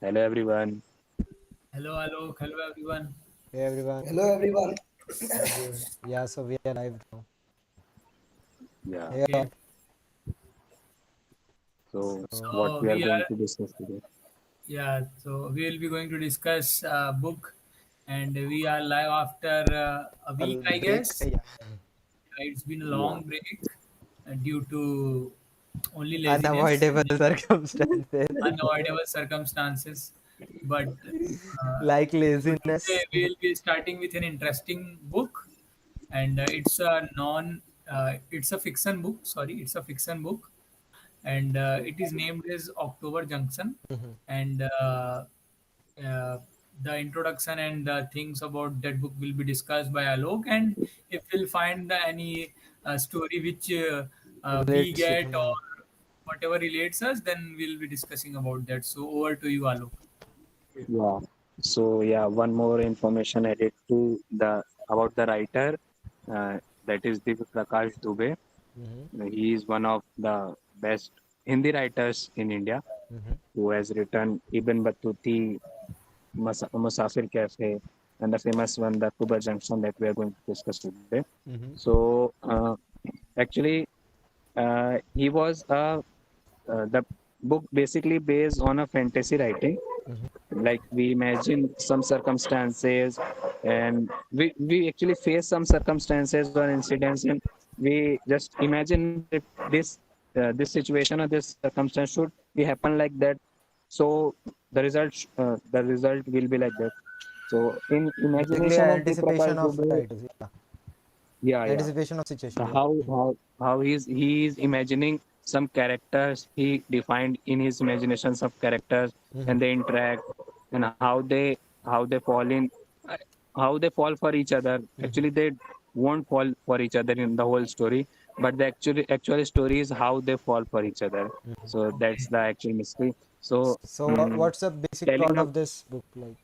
Hello everyone. Hello, hello, hello everyone. Hey everyone. Hello everyone. Yeah, so we are live now. Yeah. Hey all. Okay, So So what so we are we going are to discuss today? so we will be going to discuss a book, and we are live after a a week, I break. guess. Yeah. It's been a Yeah. long break due to only laziness, Unavoidable circumstances unavoidable circumstances. But like so today laziness. we'll be starting with an interesting book, and it's a fiction book. Sorry, it's a fiction book, and it is named as October Junction. And uh, the introduction and the things about that book will be discussed by Alok. And if we'll find any story which we Relates to get him. or whatever relates us, then we'll be discussing about that. So over to you, Alok. Yeah. So yeah, one more information added to the about the writer. That is the Prakash Dubey. He is one of the best Hindi writers in India who has written Ibn Battuti, Musafir Cafe, and the famous one, the Kuba Junction, that we are going to discuss today. So actually, he was the book basically based on a fantasy writing. Like we imagine some circumstances, and we actually face some circumstances or incidents, and we just imagine that if this situation or this circumstance should be happen like that, so the result will be like that. So in Basically, imagination of the anticipation Prakash of Dubey, writers. Yeah. yeah, Anticipation of situation. Yeah. how he is imagining some characters he defined in his imaginations of characters, and they interact, and how they fall in, uh, how they fall for each other. Actually they won't fall for each other in the whole story, but the actual story is how they fall for each other. So that's Okay. the actual mystery. So So what's the basic telling plot of of this book like?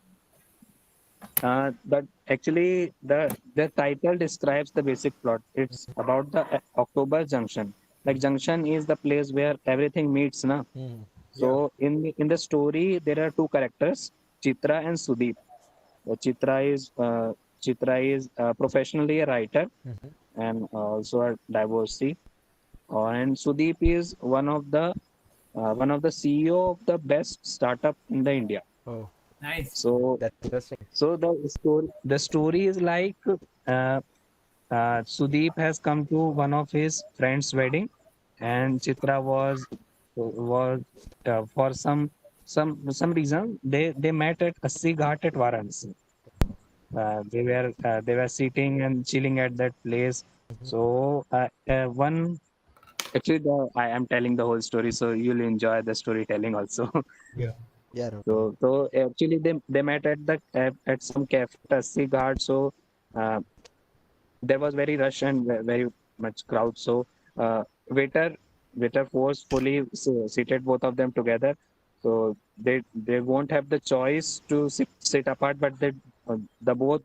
but actually, the title describes the basic plot. It's about the October Junction. Like junction is the place where everything meets, na. Yeah. So in the story, there are two characters, Chitra and Sudeep. Chitra is professionally a writer and also a divorcee, and Sudeep is one of the CEO of the best startup in the India. Oh, Nice. So that's interesting. the story is like Sudeep has come to one of his friend's wedding, and Chitra was for some reason they met at Assi Ghat at Varanasi. They were sitting and chilling at that place. So one actually I am telling the whole story, so you'll enjoy the storytelling also. Yeah. Yeah, totally. So actually they met at some cafe at Assi Ghat. So uh, there was very rush and very much crowd. So uh, waiter waiter forcefully seated both of them together. So they won't have the choice to sit apart, but the both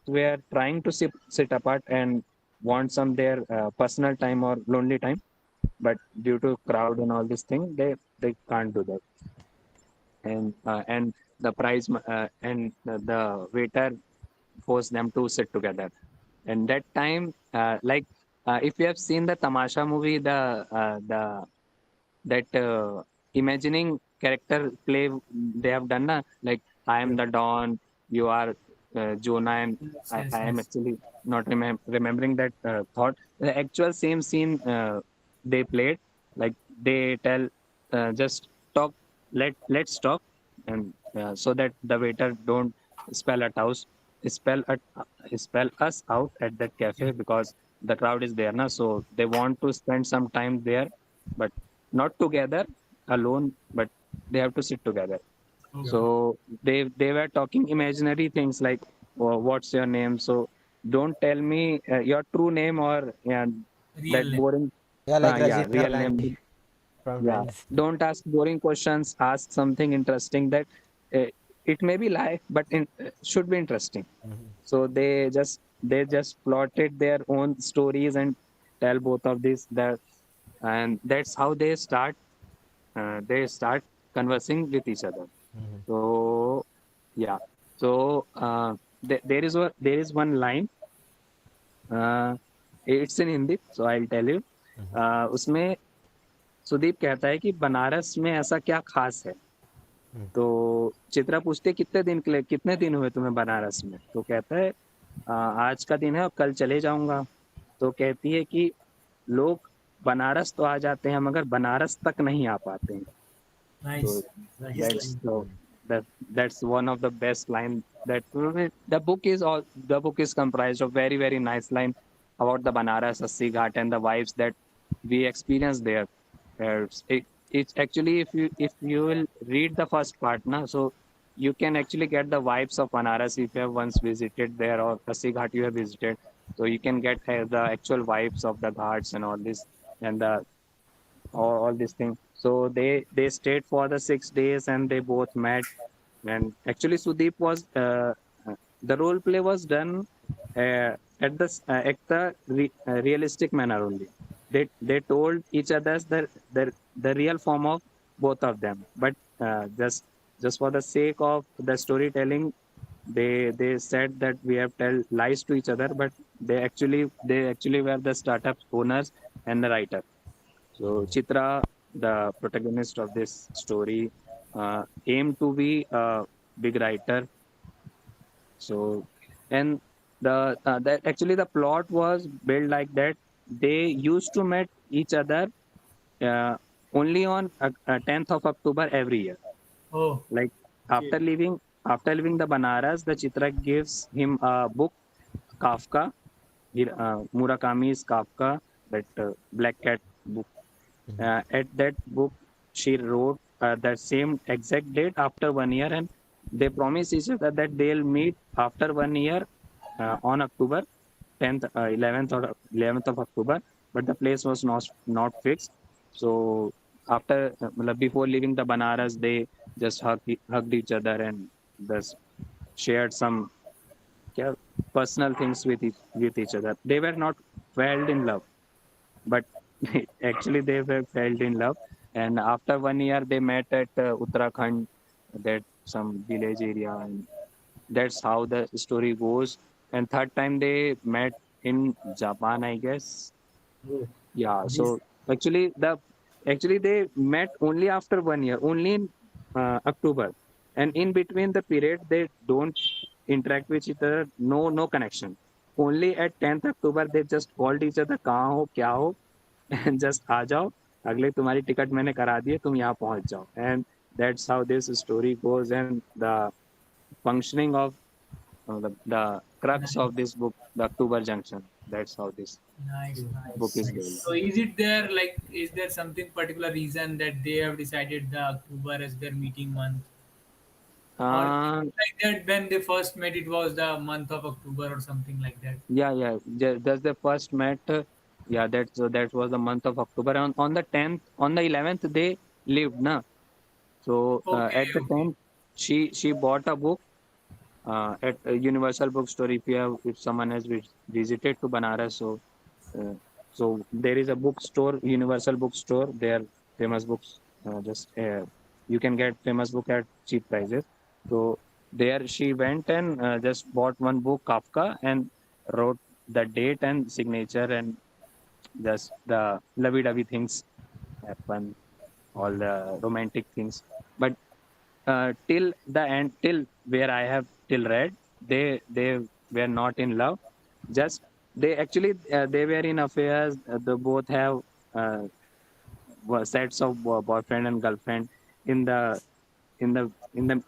were trying to sit apart and want some their personal time or lonely time. But due to crowd and all this thing, they can't do that. And the price and the waiter forced them to sit together. And that time, if you have seen the Tamasha movie, the that imagining character play they have done, na? Like I am Yeah. the Don, you are Jonah, and Yes, I yes, am yes. actually not remembering that thought. The actual same scene they played, like they tell, just talk, let's talk, and so that the waiter don't spell at house spell at spell us out at that Yeah. cafe, because the crowd is there now, so they want to spend some time there, but not together alone, but they have to sit together. Okay. So they were talking imaginary things like, oh, what's your name? So don't tell me your true name, or yeah, Real that name. boring, Yeah, like yeah, Rajendra real Landy name. from Yeah, Friends. don't ask boring questions. Ask something interesting that uh, it may be lie, but should be interesting. So they just plotted their own stories and tell both of these that, and that's how they start conversing with each other. So yeah, so there is one line, uh, it's in Hindi, so I'll tell you. उसमें सुदीप कहता है कि बनारस में ऐसा क्या खास है। तो चित्रा पूछते कितने दिन के लिए, कितने दिन हुए तुम्हें बनारस में, तो कहता है आज का दिन है और कल चले जाऊंगा। तो कहती है कि लोग बनारस तो आ जाते हैं मगर बनारस तक नहीं आ पाते हैं। So Nice, nice that's line. that that's one of the best line that the book is comprised of very nice line about the Banaras Assi Ghat and the vibes that we experience there. It's actually, if you will read the first part, na, so you can actually get the vibes of Banaras if you have once visited there, or Assi Ghat you have visited. So you can get the actual vibes of the ghats and all this, and the all these things. So they stayed for the 6 days and they both met. And actually, Sudeep was the role play was done at the realistic manner only. They told each other the real form of both of them, but just for the sake of the storytelling, they said that we have tell lies to each other, but they actually were the startup owners and the writer. So Chitra, the protagonist of this story, aimed to be a big writer. So, and the that actually the plot was built like that. They used to meet each other uh, only on 10th of October every year. Oh, Like okay. after leaving the Banaras, the Chitra gives him a book, Kafka, Murakami's Kafka, that Black Cat book. At that book, she wrote that same exact date after 1 year, and they promise each other that they'll meet after 1 year on October 10th, 11th or 11th of October. But the place was not fixed. So after, before leaving the Banaras, they just hugged each other and thus shared some yeah, personal things with each other. They were not fell in love, but actually they were fell in love. And after 1 year, they met at Uttarakhand, that some village area, and that's how the story goes. And third time they met in Japan, I guess. Oh, Yeah. this So actually they met only after 1 year, only in October, and in between the period they don't interact with each other. No connection. Only at 10th October they just called each other, कहाँ हो क्या हो, and just आ जाओ, अगले तुम्हारी ticket मैंने करा दी है, तुम यहाँ पहुंच जाओ. And that's how this story goes, and the functioning of the crux nice, of this book, the October Junction. That's how this nice, book nice. is built. So, is it there like is there something particular reason that they have decided the October as their meeting month, or is Uh, it like that when they first met it was the month of October or something like that? yeah. That's the first met. Yeah, that was the month of October. On the 10th, on the 11th, they lived, na. So Okay, at the okay. 10th, she bought a book at a Universal Bookstore. If someone has visited to Banaras, uh, so there is a bookstore, Universal Bookstore. There, famous books. Just you can get famous book at cheap prices. So there she went and just bought one book, Kafka, and wrote the date and signature, and just the lovey-dovey things happen, all the romantic things. But till the end, till where I have till read, they were not in love. Just they actually they were in affairs. They both have uh, sets of boyfriend and girlfriend in the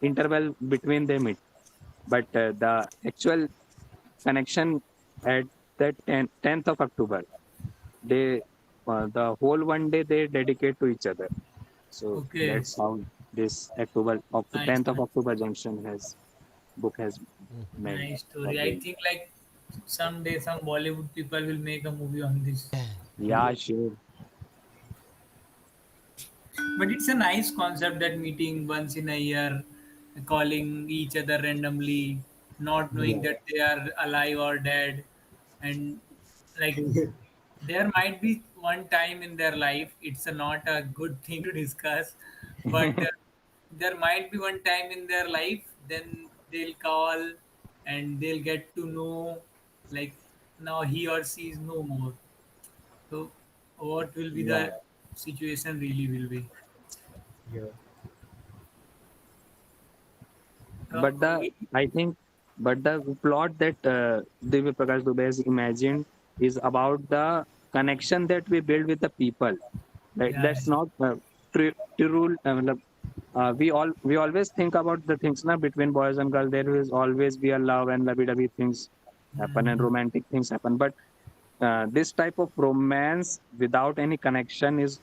interval between them. But the actual connection at the 10th of October, they the whole 1 day they dedicate to each other. So Okay, that's how this October nice, 10th of nice, October Junction has book has made nice or story. I built. think like someday some Bollywood people will make a movie on this. Yeah, sure. But it's a nice concept that meeting once in a year, calling each other randomly, not knowing Yeah. that they are alive or dead, and like there might be one time in their life it's not a good thing to discuss, but there might be one time in their life, then they'll call and they'll get to know, like, now he or she is no more. So what will be Yeah. the situation really will be? Yeah. But the We, I think, but the plot that Divya Prakash Dubey has imagined is about the connection that we build with the people. Like yeah, that's not true. We always think about the things now between boys and girls. There will always be a love and lovey-dovey things happen and romantic things happen. But this type of romance without any connection is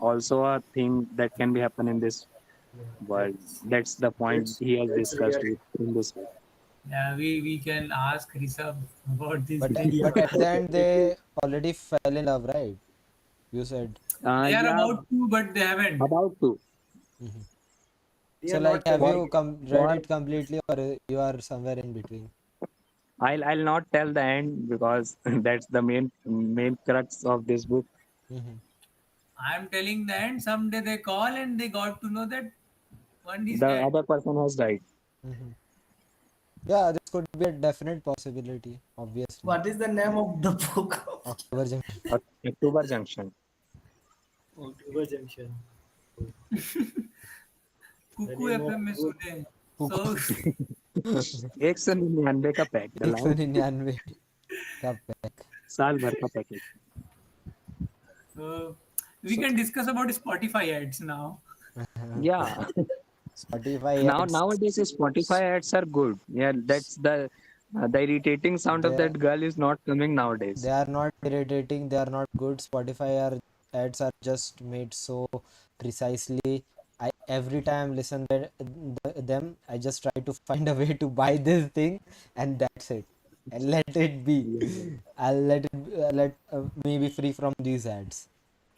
also a thing that can be happen in this Yeah. world. That's the point he has That's discussed reality. in this book. yeah, we can ask Rishabh about this But thing. but at the end It is. they already fell in love, right? You said. They are Yeah, about to, but they haven't. about to. Mhm. They So are like, not have For you committed. read for it completely, or you are somewhere in between? I'll not tell the end because that's the main crux of this book. Hmm. I'm telling that someday they call and they got to know that one is The dead. other person has died. Hmm. Yeah, this could be a definite possibility, obviously. What is the name of the book? October Junction. October Junction. October Junction. Oh, the Cuckoo name of FM में book. सुने. Kuku. So, 199 का pack डलाओ 199 का pack. साल भर का package. so we So can discuss about Spotify ads now. okay. Yeah. Spotify Now ads. nowadays Spotify ads are good. Yeah, that's the irritating sound of They that girl is not coming they nowadays. are not irritating. They are not good. Spotify are ads are just made so precisely. I every time listen them, I just try to find a way to buy this thing, and that's it. And let it be. Yeah. I'll let me be free from these ads.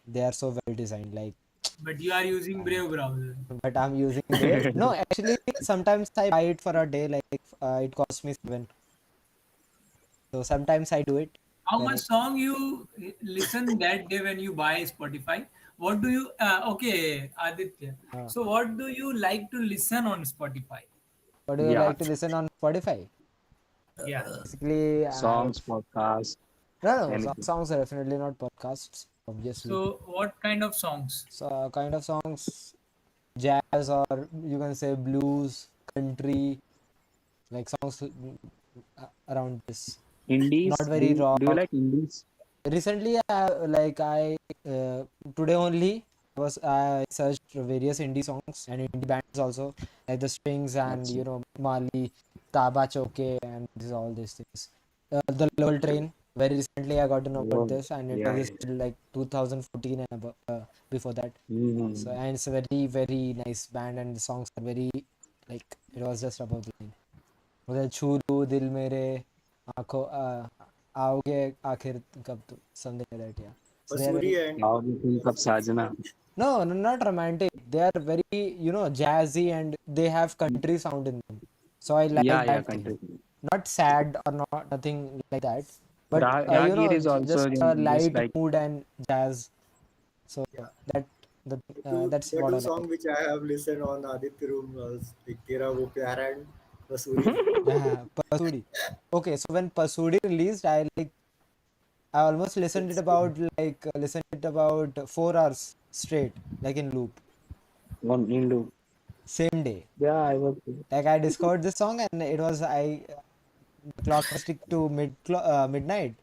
They are so well designed. Like, But you are using uh, Brave browser. but I'm using Brave. No, actually, sometimes I buy it for a day. Like, it costs me 7. So sometimes I do it. How When much song you listen that day when you buy Spotify? What do you? Okay, Aditya. uh, So what do you like to listen on Spotify? what do you Yeah. like to listen on Spotify? Yeah. Basically, Songs, podcast, anything. songs are definitely not podcasts, obviously. So what kind of songs? So kind of songs, jazz, or you can say blues, country, like songs around this. Not Indies. very Do you rock. like indies? Recently, like I today only was I searched various indie songs and indie bands also, like the Strings and Achha. Mali, Taba Choke, and all these things. The Local Train. Very recently, I got to know about Oh, this, and it yeah. existed like 2014 and above, before that. So, Mm-hmm. and it's a very very nice band, and the songs are very, like, it was just above the line. मतलब छू लूं दिल मेरे आंखों आओगे आखिर कब तू something like that, yeah. So they are Pasuri very, and How do you think of Sajna? no, not romantic, they are very, jazzy, and they have country sound in them, so I Yeah, like yeah, that thing. country. Not sad or not nothing like that, but Ragir is also just a just light like. mood and jazz, so yeah. that the that's The what two I song like. which I have listened on Aditya Room was like Tera Wo Pyara and Pasuri. Pasudi. Okay, so when Pasudi released, I almost listened it It's about, like, 4 hours straight, like in loop, On Hindu. same day. Yeah, I was. Like, I discovered this song, and it was the clock was stick to midnight,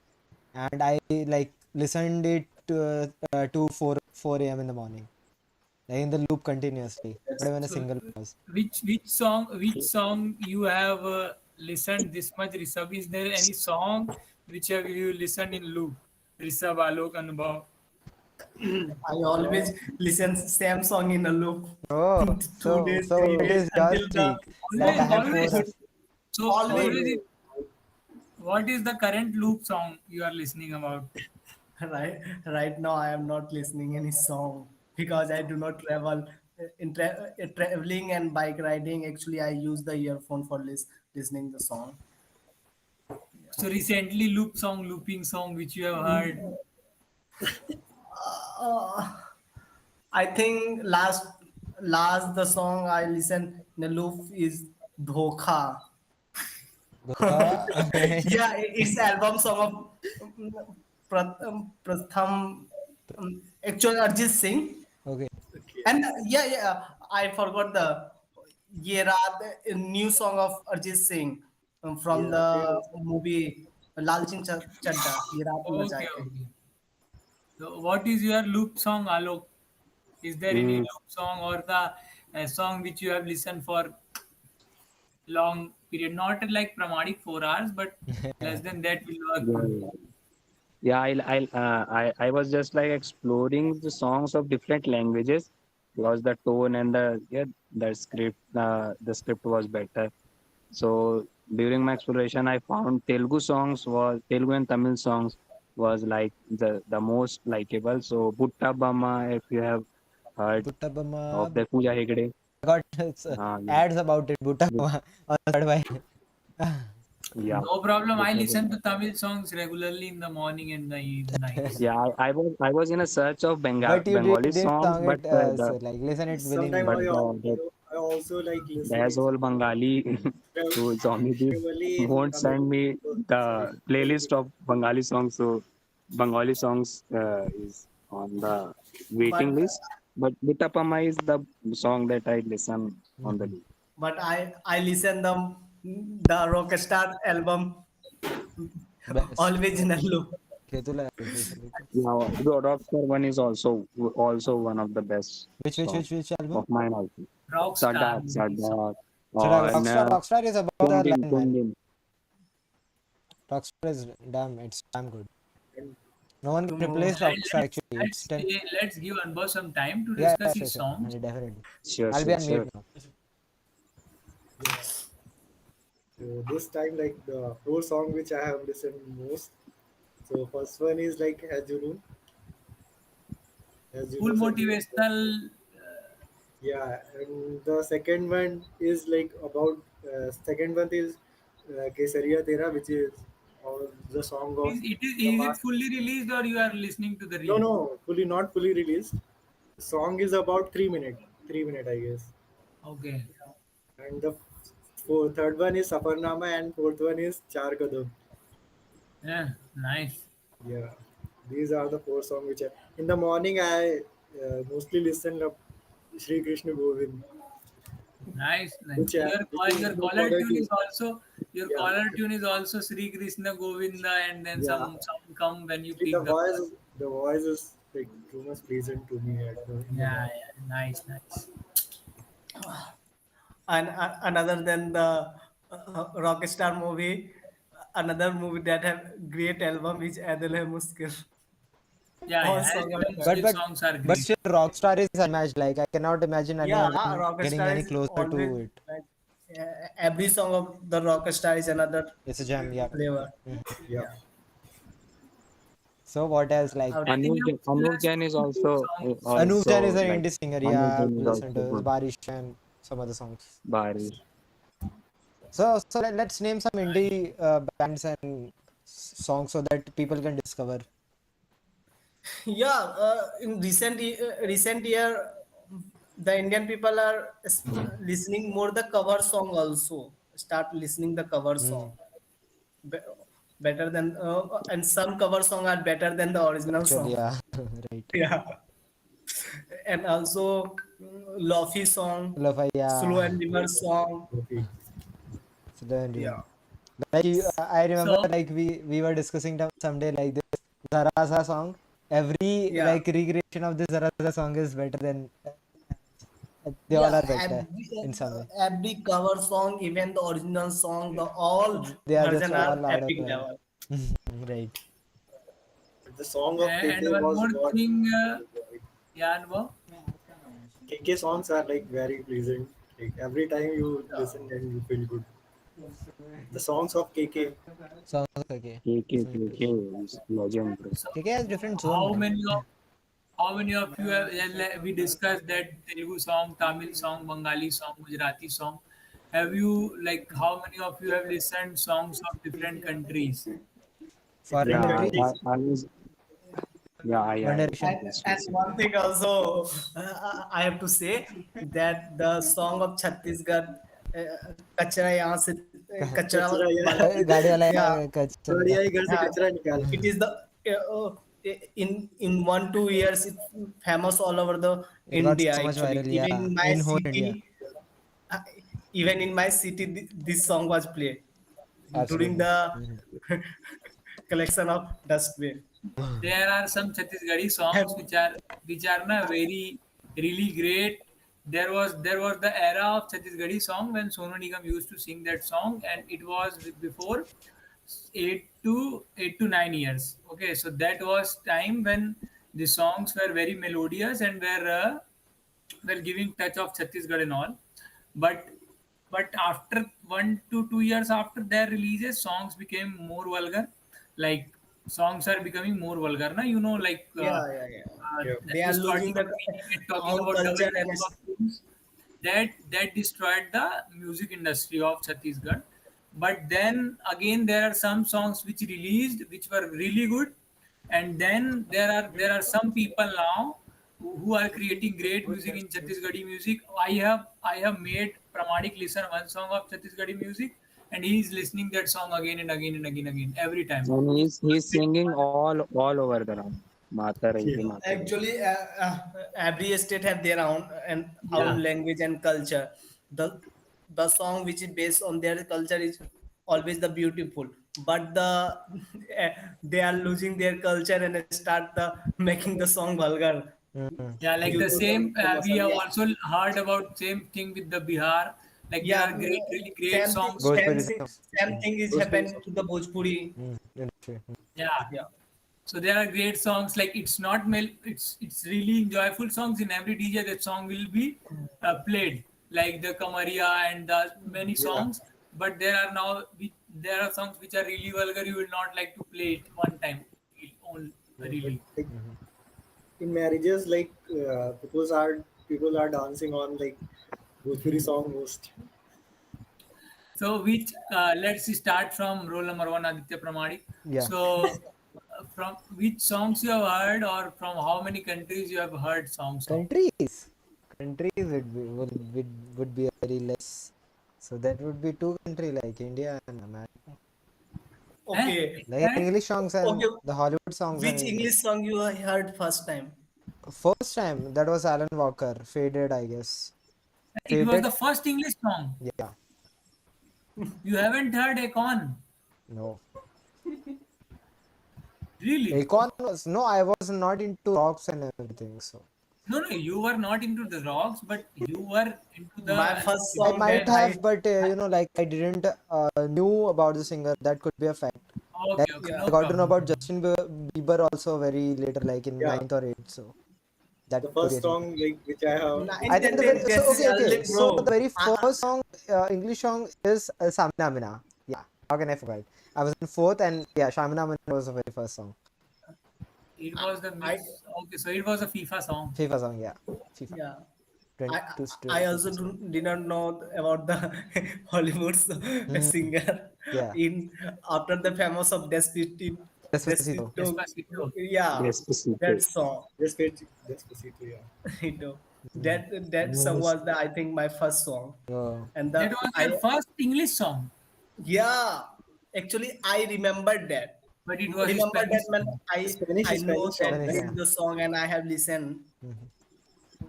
and I like listened it to 4 a.m. in the morning, like in the loop continuously, not that's even a So single pause. which song you have listened this much, Rishabh? Is there any song which have you listened in loop? Rishabh, Alok, Anubhav. I always listen same song in a loop. Oh, Two so days, three what days is your until the streak? Like, I Always, have four. always. completion. So Always. always, what is the current loop song you are listening about? Right now I am not listening any song because I do not travel. Traveling and bike riding, actually I use the earphone for listening the song. So recently, looping song which you have heard. Uh, I think last last the song I listen in a loop is Dhokha. Dhokha. Yeah, it's album song of Pratham, actual Arjit Singh. Okay. Okay. And I forgot the Ye Raat, a new song of Arjit Singh from Yeah, they the also. movie Lal Singh Chadda. Ye Raat Hi Okay, Bajaye. okay. So, what is your loop song, Alok? Is there any Mm, loop song or the song which you have listened for long period? Not like Pramanic 4 hours, but less than that will work yeah, good. yeah. Yeah, I was just like exploring the songs of different languages because the tone and the script was better. So during my exploration, I found Telugu and Tamil songs was like the most likable. So Butta Bama, if you have heard of Buttabama. the Pooja Hegde, I got yeah, ads about it. But- Buttabama on Spotify. yeah, No problem. I Butta listen Bama. to Tamil songs regularly in the morning and the nights. Yeah, I was in a search of But you Bengali didn't songs, song but it, so like listen it Sometimes but willingly. I also like the listening asshole Bengali who saw me this primarily in won't Tamil. send me the Sorry, playlist Telugu. of Bengali songs. So Bengali songs is on the But waiting list. But Bitapama is the song that I listen on the Mhm. list. I listen the Rockstar album Best. always in a loop. Ketula listen to. Now, the Rockstar one is also one of the best songs Which album? of mine also. Rockstar Sadat, movie song. Sadat, So or Rockstar is about the Kundin, line man. Kundin. Rockstar is damn, it's damn good. And No one can replace Tomorrow. And Rockstar actually. It's 10. let's give Anbo some time to Yeah, discuss sure, his sure. songs. Definitely. Sure, I'll be sure, on mute sure. now. yeah, so this time like the four song which I have listened most. So first one is like As Full Juno said. motivational. Yeah, and the second one is like about second one is Kesaria Tera, which is the song of the Is it mass. fully released or you are listening to the No, reel? no, fully not fully released. The song is about 3 minutes, 3 minute, I guess. Okay. And the third one is Safarnama, and fourth one is Char Kadam. Yeah, nice. Yeah, these are the four songs which in the morning I mostly listen to Shri Krishna Govind, Nice, nice. which which is Your no caller caller tune tune. is also your Yeah, caller tune is also Sri Krishna Govinda, and then yeah. some sound come when you Actually, pick the call. the voice is like too much pleasant to me in the Yeah, morning. yeah, nice, nice. And another than the Rockstar movie, another movie that have great album is Adil Hai Muskil. Yeah, All yeah. song As are film fun. But skill but songs are but great. still Rockstar is unmatched. Like I cannot imagine Yeah, anyone getting Rockstar any is closer to always it. like every song of the Rockstar is another It's a gem, yeah. flavor. Mhm. Yeah, Yeah. So what else? Like Out. Anuj Jain is Two good also songs. Anup Jain is also an like indie singer. Anuj Yeah, Jain I've is listened also to his good. Barish and some other songs. Barish. So let's name some indie bands and songs so that people can discover. Yeah, in recent year, the Indian people are listening more the cover song also. Start listening the cover Mm, song. Be- Better than and some cover song are better than the original actually, song. yeah, right. Yeah, and also lofi song, Lo-fi, slow yeah. and reverse song. okay. So then, Yeah, like I remember, So like we were discussing someday like this Zaraza song. Every yeah, like recreation of this Zaraza song is better than they all yeah. are better in some way. Every cover song, even the original song, the all They are just version are all out of epic level. level. Right. The song of and KK one was more what thing, yeah, Anbo. KK songs are like very pleasant. Like every time you Yeah. listen and you feel good. The songs of KK. Sounds okay. KK is legend, bro. So KK has different zone, how man. many of how many of you have we discussed that Telugu song, Tamil song, Bengali song, Gujarati song? Have you like how many of you have listened songs of different countries? Foreign Different Yeah, countries. countries. I was Yeah, One I Direction. just And listened. one thing also, I have to say that the song of Chhattisgarh, "Kachra yahan se kachra कचरा wala," यार गाड़ी वाला yeah, कच्चा गाड़ी आई घर से yeah, कचरा निकाल it is the in 1 2 years it's famous all over the It got India so much actually. viral, yeah, in whole India. Uh, Even in my city, this song was played during Absolutely. the Mhm. collection of dustbin. There are some Chhattisgarhi songs Have, which are na very really great. There was the era of Chhattisgarhi song when Sonu Nigam used to sing that song, and it was before 8 to 9 years. Okay, so that was time when the songs were very melodious and were giving touch of Chhattisgarh and all. But after 1 to 2 years after their releases, songs became more vulgar. Like songs are becoming more vulgar. Na like yeah, yeah, yeah. Yeah. They are losing distorting the of meaning and talking own about double culture and meaning of things. That destroyed the music industry of Chhattisgarh. But then again, there are some songs which released which were really good, and then there are some people now who are creating great music in Chhattisgarhi music. I have made Pramanik listen one song of Chhattisgarhi music, and he is listening that song again and again and again every time. And he's singing all over the round. Mata Rahi, Yeah. Mata Rahi. actually every state have their own and Yeah. own language and culture. The song which is based on their culture is always the beautiful, but they are losing their culture and start the making the song vulgar Mhm. Yeah, like due the to the same. We have masala. also heard about same thing with the Bihar. Like there Yeah, are really great same thing, songs Bhojpuri same from. thing, songs. same thing is Bhojpuri happened song. to the Bhojpuri. Industry. Yeah. Yeah, So there are great songs. Like it's not it's really enjoyable songs. In every DJ, that song will be played. Like the Kamaria and the many Yeah. songs. But there are songs which are really vulgar. You will not like to play it one time. Yeah. But Really. like in marriages, like people are dancing on like Bhojpuri song most. So, which let's start from roll number one, Aditya Pramadi. Yeah. So, from which songs you have heard, or from how many countries you have heard songs of? Countries. Countries would be very less. So that would be two country like India and America. Eh? okay, Like Eh? English songs and okay. the Hollywood songs Which and English song you heard first time? first time that was Alan Walker. Faded, I guess. It was Faded? the first English song. Yeah. You haven't heard Akon, No. really? Akon was no, I was not into rocks and everything. So No, no, you were not into the rocks, but you were into My the first I song might that have, but I like I didn't knew about the singer. That could be a fact. Like okay, okay, yeah, no I got to know problem. about Justin Bieber also very later, like in Yeah. ninth or eighth. So that The could be first a thing. song like which I have I ninth think and the listened. very tenth. so That's okay, okay. early, So the bro. very first song, English song is Samina Mina. Yeah, how can I forget? I was in fourth, and yeah, Shamina Mina was the very first song. It was the I mix. Okay, so it was a FIFA song. FIFA song, yeah, FIFA yeah. 20 I to I also 15 song. did not know about the Hollywood Hmm, singer yeah, in after the famous of Despacito. Despacito, Despacito. yeah, Despacito. that song, Despacito, yeah. you know, Mm. that song was the I think my first song, Oh, and That the was I your first English song, yeah, actually I remembered that. but it was a Remember that Spanish man, song. I know Spanish that song, Spanish, this right? is yeah. the song and I have listened. Mhm.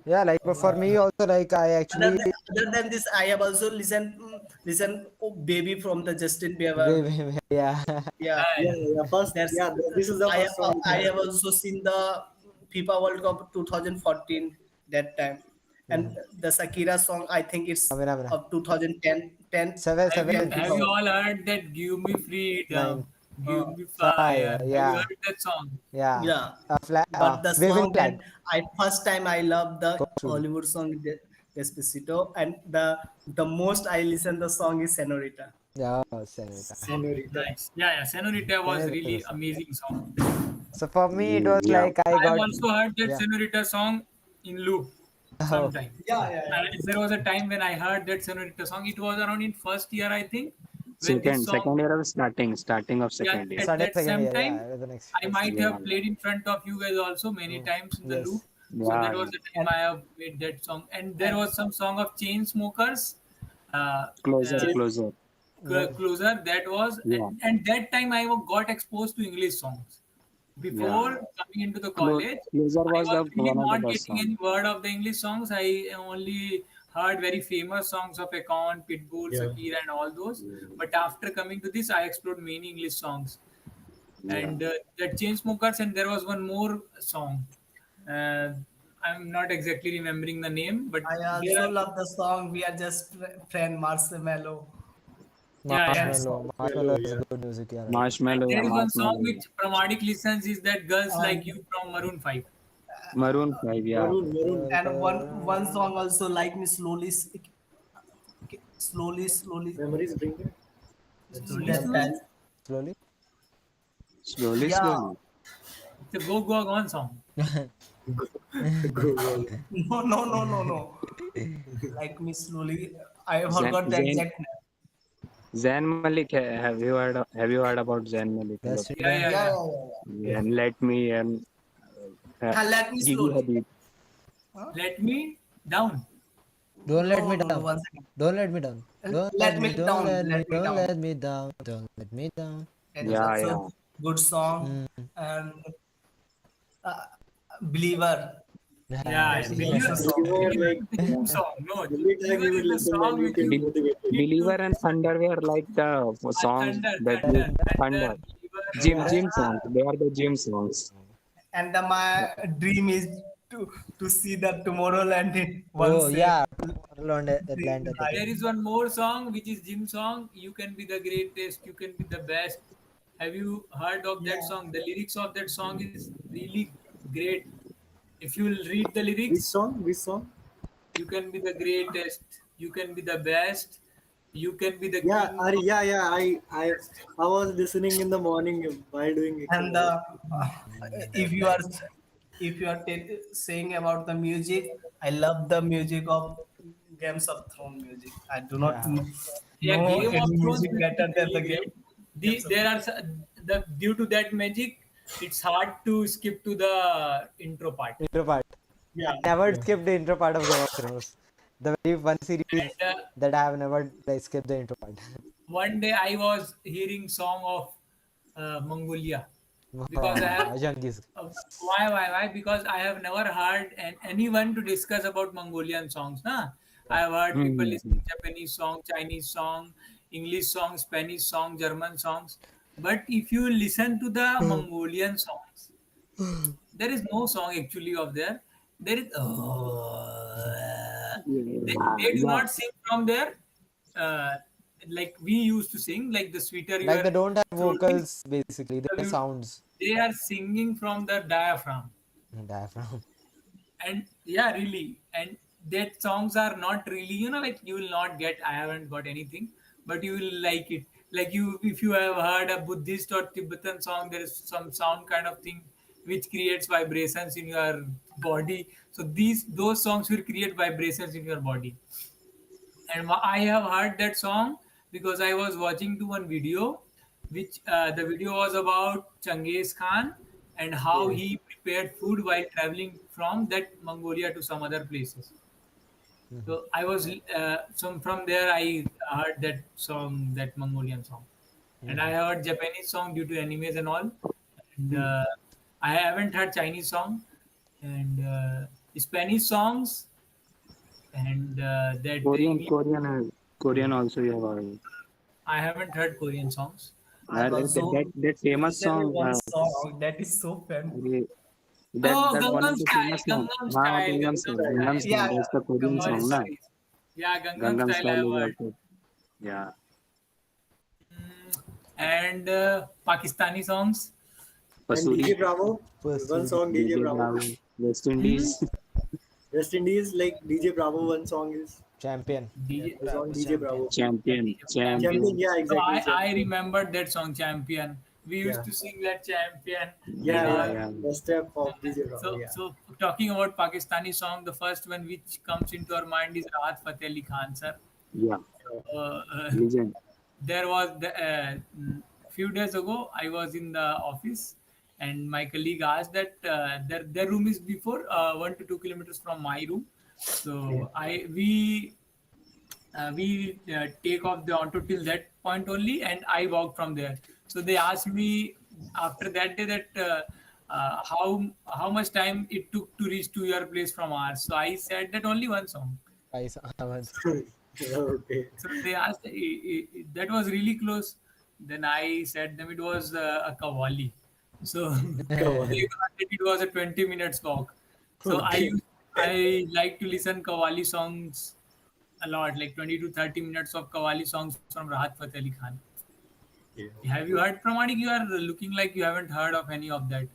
Yeah, like but for me also, like I actually Other than this, I have also listen oh, "Baby" from the Justin Bieber. yeah. Yeah, Yeah, Yeah. yeah. First, that's yeah. This is the I first song which I I have heard. also seen the FIFA World Cup 2014 that time, and Mhm. the Shakira song I think it's Amina, Amina. of 2010 Have you 10 17, have FIFA you World all heard that "Give Me nine, Freedom, Give Cup. Me five, Fire"? Have you yeah, heard that song? yeah. Yeah, Flag, but the waving song that flag. I first time I love the Coach Rudy. Hollywood song Despacito, and the most I listen the song is Senorita. Yeah, Senorita. Senorita. Nice. Yeah, yeah. Senorita was Senorita is a really song. amazing song. So for me, it was Yeah. like I I've got, also heard that yeah. Senorita song in loop Oh, sometime. Yeah, yeah, There was a time when I heard that Senorita song. It was around in first year, I think. when this song, Second year of starting of yeah, second year. at Started that second same year, time, yeah, the next I first might year. Yeah, have played in front of you guys also many Mm. times in the loop. Yes. So yeah, that was yeah. the time And I have made that song. And there and was some song of Chain Smokers, uh, Closer, uh, Chase, closer. Mm. Closer. That was, Yeah, and that time I got exposed to English songs. yeah. Before coming into the Clo- college, Closer I was was the really one of the not best getting song. any word of the English songs. I only heard very famous songs of Akon, Pitbull, Yeah. Sakir, and all those. Mm, But after coming to this, I explored many English songs. yeah. And that Chainsmokers, and there was one more song. Uh, I'm not exactly remembering the name, but I there also are, love the song "We Are Just Friend" Marshmallow. yeah, yeah. That Marshmallow. song. Marshmallow Marshmallow, is a yeah. good music, yeah, right. And Marshmallow, yeah, there is one song marshmallow. which Pramadik listens is that Girls Like And You from Maroon 5. Maroon 5, yeah. Maroon. and one song also like me slowly, slowly. Memories bring it. That's Slowly, That slowly. that Slowly. Slowly, yeah. slowly. It's a Go Go Gone song. go well. No. Like me slowly. I Zen, forgot the Zayn, exact name. Zayn Malik, have you heard about Zayn Malik? Yes, we Yeah, done. yeah, Yeah, yeah. yeah, yeah, yeah. Yeah, and Let Me and And let me Gigi slowly. Hadid. Huh? Let Me Down. Don't let me No, down. 1 second. Don't let me down. Don't let Let me. me Don't down. let me. Let me Don't down. let me down. Don't let me down. That is Yes. Yeah, also a yeah. good song. Mm. And uh, Believer. Yeah, That yeah. is Yes. Believer also a song. song. Believer, Believer like, is the gym song. No, every time Believer you is will the listen, then song you which feel you motivated. need Believer to and Thunder were like the songs thunder, that thunder, you thunder, Thunder. believer. Gym Yeah. Thunder. gym songs. They are the gym songs. And my dream is to see the Tomorrowland in Oh once yeah. Tomorrowland in Land at the There life. is one more song which is gym song. You can be the greatest. You can be the best. Have you heard of that Yeah. song? The lyrics of that song is really great. If you will read the Which lyrics, song? Which song? you can be the greatest. You can be the best. You can be the Yeah, king Ari, of yeah, yeah. the best. I was listening in the morning while doing And exercise. if you are saying about the music, I love the music of Games of Thrones music. I do not Yeah. Yeah, know Game of any Thrones music music is better than the really great. Games of There Thrones. are the due to that magic, it's hard to skip to the intro part. Intro part. I Yeah. never Yeah. skipped the intro part of Game of Thrones. The very one series And that I have never like skipped the intro part. one day I was hearing song of Mongolia because I have Wow, Genghis. why? Because I have never heard anyone to discuss about Mongolian songs. Nah, I have heard people Mm-hmm. listening Japanese song, Chinese song, English song, Spanish song, German songs. But if you listen to the Mongolian songs, there is no song actually of there. There is they Yeah, do yeah. not sing from there uh, like we used to sing, like the sweeter Like your they don't have throat is, vocals basically. They're you, sounds. they are singing from the diaphragm. Diaphragm. And yeah, really, and that songs are not really, like you will not get, I haven't got anything, but you will like it. Like you, if you have heard a Buddhist or Tibetan song, there is some sound kind of thing which creates vibrations in your body. So those songs will create vibrations in your body. And I have heard that song because I was watching to one video, which the video was about Changiz Khan and how Okay. he prepared food while traveling from that Mongolia to some other places. Mhm. So I was some from there I heard that song, that Mongolian song, and I Mhm. heard Japanese song due to animes and all, and Hmm. I haven't heard Chinese song and Spanish songs and that the Korean, English. Korean also you have heard. I haven't heard Korean songs. I also That famous listen to song, one song that is so famous. uh, Oh, that one of Gangnam the Style, famous song. Gangnam हाँ Style, Gangnam Gangnam Style, Style. Gangnam Style. Yeah, Style. That's the yeah, Korean Gangnam Sorry, song, na? Style. sorry. Yeah, Gangnam Gangnam Style I Style have is heard. also, yeah. And Pakistani songs. And Pasuri, DJ Bravo, one Pasuri. song DJ DJ Bravo. Bravo, West Hmm? Indies. West Indies, like DJ Bravo, one song is Champion. Yeah, DJ, the song Bravos DJ champion. Bravo. Champion, Champion. Champion, champion. yeah, So exactly, I Champion. remembered that song, Champion. We used Yeah, to sing that Champion and yeah, Yeah, all. yeah. yeah. The step of DJ Bravo, So, yeah. so talking about Pakistani song, the first one which comes into our mind is Rahat Fateh Ali Khan sir. Yeah, Uh, uh, legend. there was few days ago I was in the office and my colleague asked that their room is before 1 to 2 kilometers from my room. So we take off the auto till that point only and I walk from there. So they asked me after that day that how much time it took to reach to your place from ours. So I said that only one song. I saw once. Okay. So they asked, that was really close. Then I said them it was a Kawali. So Come they on. thought that it was a 20 minutes walk. So Okay. I like to listen Kawali songs a lot, like 20 to 30 minutes of Kawali songs from Rahat Fateh Ali Khan. Yeah. Have you heard Pramanik? You are looking like you haven't heard of any of that.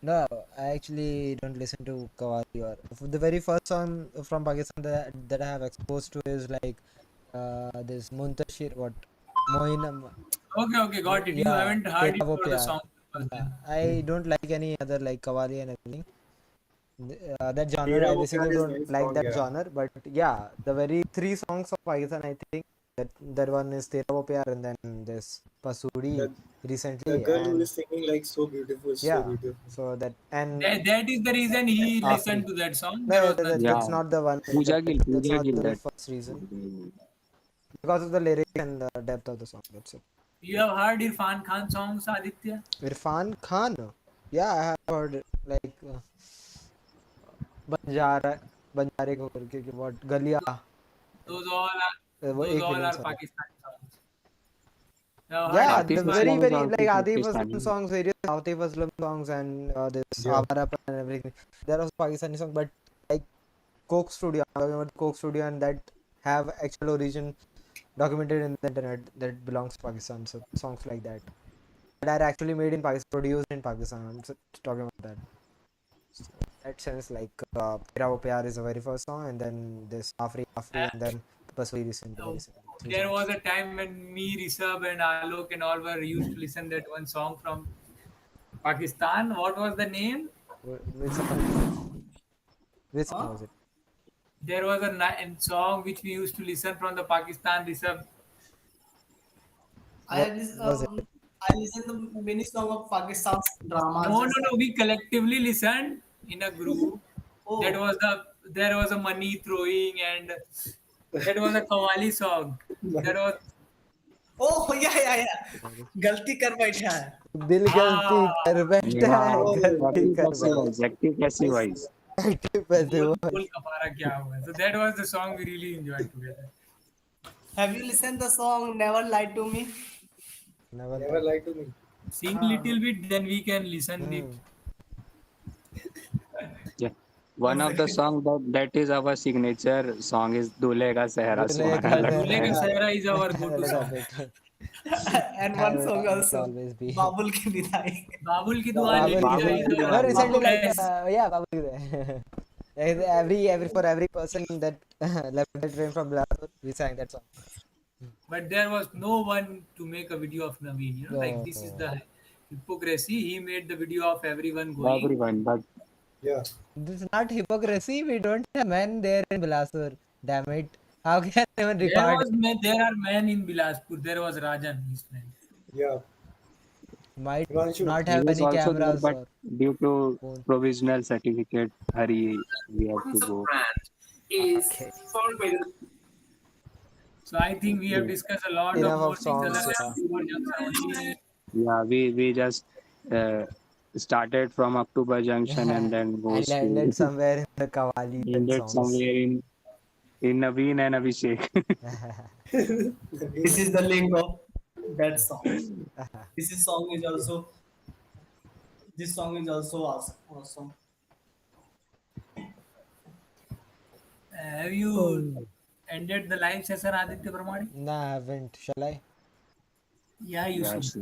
No, I actually don't listen to Qawwali or the very first song from Pakistan that I have exposed to is like this Muntashir what Moin Okay, got it. You yeah haven't heard Tera it Wo for the Pyar. song purpose Yeah, then. I don't like any other like Qawwali and everything. That genre Tera I Wo Pyar basically is don't nice like song, that yeah. genre, but yeah, the very three songs of Pakistan I think that one is Tera Wo Pyar and then this Pasuri The the recently girl who and is singing like so beautiful, so yeah, beautiful. so that and That is the reason he Afri. listened to that song. There No, was nothing that's Yeah, else. not the one. That's Pooja not Gill the very that. first reason. Because of the lyrics and the depth of the song. That's it. You have heard Irfan Khan songs, Aditya? Irfan Khan. Yeah, I have heard like Banjara बंजारे को करके कि what गलिया Those all are वो those एक all minute are sorry. Pakistani songs. You have heard Yeah, Atif the Atif Aslam? very Aslam is very like also Atif Aslam Pakistani. songs, various Atif Aslam songs and this Yeah. Avara and everything. There was Pakistani song, but like Coke Studio, I'm talking about Coke Studio and that have actual origin documented in the internet that belongs to Pakistan. So songs like that are actually made in Pakistan, produced in Pakistan. I'm talking about that. So in that sense, like Tera Wo Pyar is the very first song, and then this Afri Afri, and then Pasuri recently, very Uh, recently, three there songs. was a time when me, Rishabh, and Alok and all were used to listen that one song from Pakistan. What was the name? Which song? Which song Huh? was it? There was a song which we used to listen from the Pakistan, Rishabh. I What have this, was it? I listen to many songs of Pakistan's dramas, No, just no. We collectively listened in a group. That oh was there was a money throwing and that was a Qawwali song. That was oh yeah गलती कर बैठा है दिल गलती ah. कर बैठा है Yeah, Oh, गलती active कर passive बैठा voice, active passive nice. voice. है पैसे बोल वो बोल कपारा क्या हुआ. So that was the song we really enjoyed together. have you listened the song Never Lie to Me? never Never like lie to me. Sing हाँ little bit, then we can listen it. hmm. Yeah. One One of the second. song that is our signature song is Dule Ka Sehra दूल्हे Suhana का Dule Lagta Ka Hai. Sahara is our go-to लगा song. बेटा and one that song will also always be Babul Ki Bidai. Babul ki dua Babul Babul ki legi ki Babul is Ki our no Diwali. recently Babul like S. yeah Babul ki every for every person that left the train from Bilaspur we sang that song. But there was no one to make a video of Naveen. Like this is Oh, the hypocrisy. He made the video of everyone going. Everyone, but Yeah. this is not hypocrisy. We don't have men there in Bilaspur. Damn it! How can anyone record? There are men in Bilaspur. There was Rajan, his friend. Yeah. Might Himanshu. not he have is any also there, cameras but or due to phone. provisional certificate, hurry, we have to go. Okay. So I think we have Yeah, discussed a lot of Enough more of things other songs. than Yeah. October Junction only. yeah, we just uh, started from October Junction and then And goes landed to somewhere in the Qawwalis and ended songs. somewhere in Naveen and Abhishek. This is the link of that song. This is song is also this song is also awesome. Have you ended the live session, Aditya Pramani? Nah, I haven't. Shall I? Yeah, you should. Yes.